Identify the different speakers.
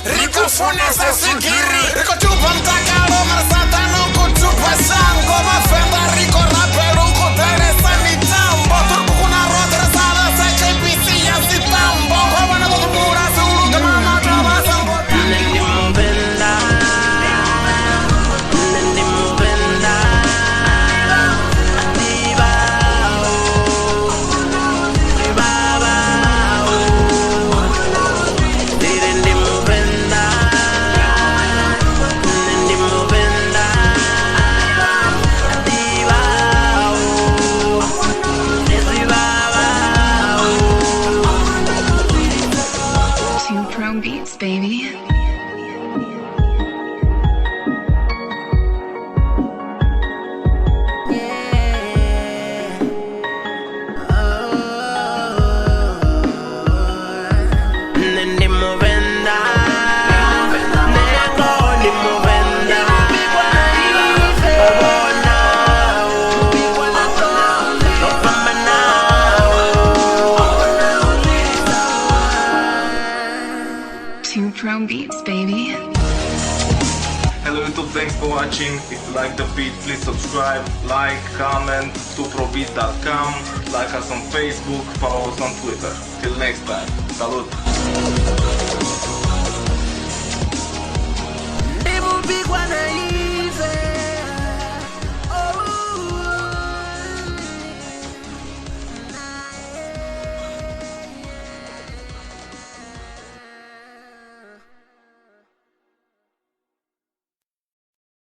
Speaker 1: Rico funesa sigiri Rico chupa mtakalo marsata no kuchupa shango Muvenda Rico rapero kuteresa mitambo Turku kuna rote resada sa KPC ya sitambo Kwa wana kutumura suru kama matraba sambo
Speaker 2: Nindi Muvenda Nindi Muvenda Diva Baba Nindi Muvenda Nindi Muvenda Diva
Speaker 3: Two Chrome Beats, baby.
Speaker 2: Nindi Muvenda Nego ni Muvenda Obona Nopambana
Speaker 3: Two Chrome Beats, baby.
Speaker 4: Hello YouTube, thanks for watching. If you like the beat, please subscribe, like, comment, tuprobeat.com, like us on Facebook, follow us on Twitter. Till next time, salut!